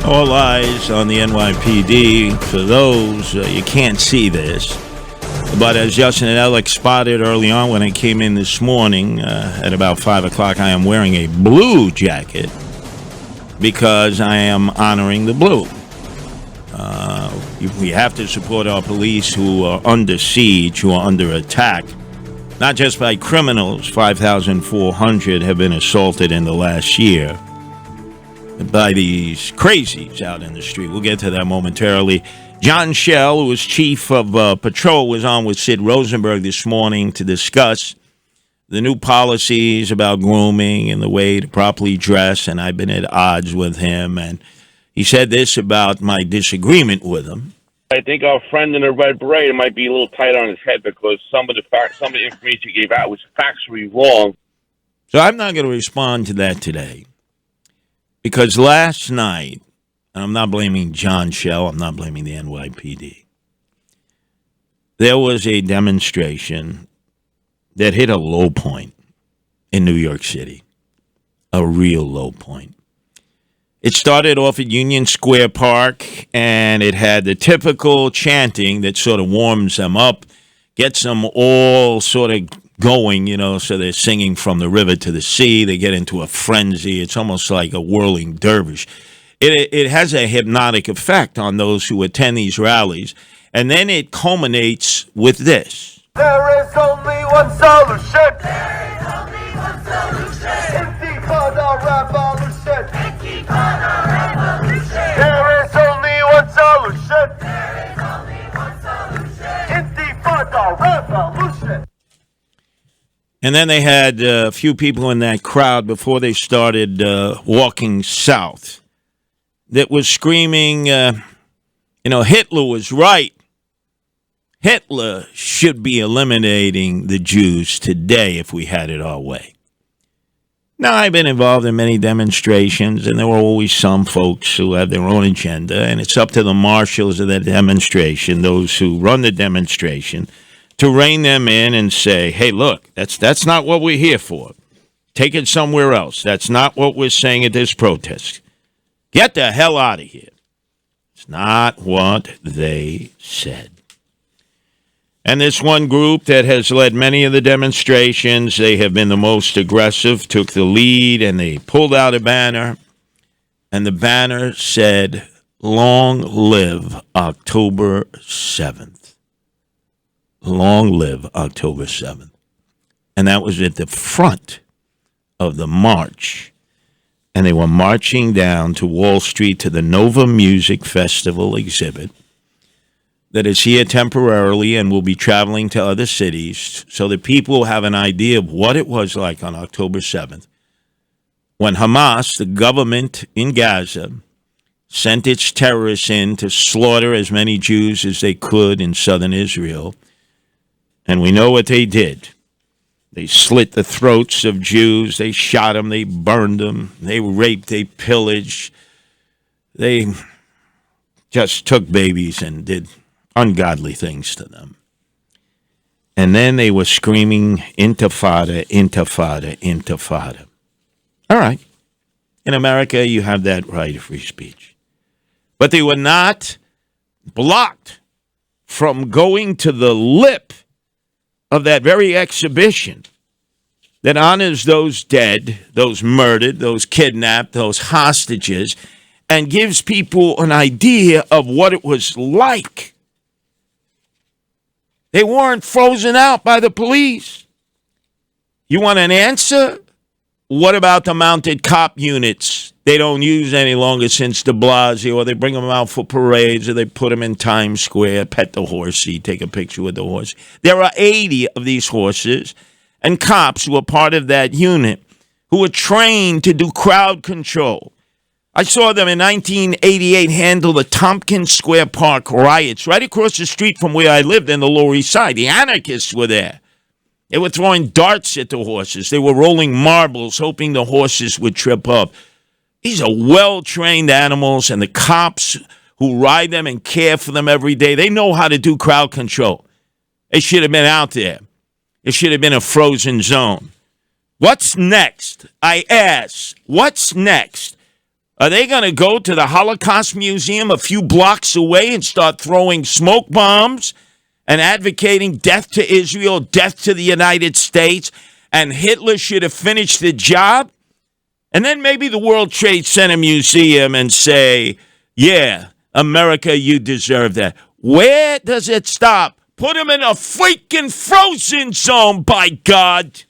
All eyes on the NYPD. For those, you can't see this. But as Justin and Alex spotted early on when I came in this morning at about 5 o'clock, I am wearing a blue jacket because I am honoring the blue. We have to support our police who are under siege, who are under attack. Not just by criminals. 5,400 have been assaulted in the last year by these crazies out in the street. We'll get to that momentarily. John Schell, who was chief of patrol, was on with Sid Rosenberg this morning to discuss the new policies about grooming and the way to properly dress, and I've been at odds with him, and he said this about my disagreement with him. I think our friend in the red beret might be a little tight on his head because some of the information he gave out was factually wrong. So I'm not going to respond to that today because last night, and I'm not blaming John Schell, I'm not blaming the NYPD, there was a demonstration that hit a low point in New York City, a real low point. It started off at Union Square Park, and it had the typical chanting that sort of warms them up, gets them all sort of going, so they're singing from the river to the sea. They get into a frenzy. It's almost like a whirling dervish. It has a hypnotic effect on those who attend these rallies, and then it culminates with this. There is only one solution. There is only one solution. Intifada revolution. Intifada revolution. There is only one solution. There is only one solution. Intifada revolution. And then they had a few people in that crowd before they started walking south that was screaming, Hitler was right. Hitler should be eliminating the Jews today if we had it our way. Now, I've been involved in many demonstrations, and there were always some folks who have their own agenda, and it's up to the marshals of that demonstration, those who run the demonstration, to rein them in and say, hey, look, that's not what we're here for. Take it somewhere else. That's not what we're saying at this protest. Get the hell out of here. It's not what they said. And this one group that has led many of the demonstrations, they have been the most aggressive, took the lead, and they pulled out a banner. And the banner said, "Long live October 7th." Long live October 7th. And that was at the front of the march. And they were marching down to Wall Street to the Nova Music Festival exhibit that is here temporarily and will be traveling to other cities so that people have an idea of what it was like on October 7th when Hamas, the government in Gaza, sent its terrorists in to slaughter as many Jews as they could in southern Israel. And we know what they did. They slit the throats of Jews. They shot them. They burned them. They raped. They pillaged. They just took babies and did ungodly things to them. And then they were screaming, Intifada, Intifada, Intifada. All right. In America, you have that right of free speech. But they were not blocked from going to the lip of that very exhibition that honors those dead, those murdered, those kidnapped, those hostages, and gives people an idea of what it was like. They weren't frozen out by the police. You want an answer? What about the mounted cop units? They don't use any longer since de Blasio, or they bring them out for parades, or they put them in Times Square, pet the horsey, take a picture with the horse. There are 80 of these horses and cops who are part of that unit who are trained to do crowd control. I saw them in 1988 handle the Tompkins Square Park riots right across the street from where I lived in the Lower East Side. The anarchists were there. They were throwing darts at the horses. They were rolling marbles, hoping the horses would trip up. These are well-trained animals, and the cops who ride them and care for them every day, they know how to do crowd control. They should have been out there. It should have been a frozen zone. What's next? I ask, what's next? Are they going to go to the Holocaust Museum a few blocks away and start throwing smoke bombs and advocating death to Israel, death to the United States, and Hitler should have finished the job? And then maybe the World Trade Center Museum and say, yeah, America, you deserve that. Where does it stop? Put them in a freaking frozen zone, by God.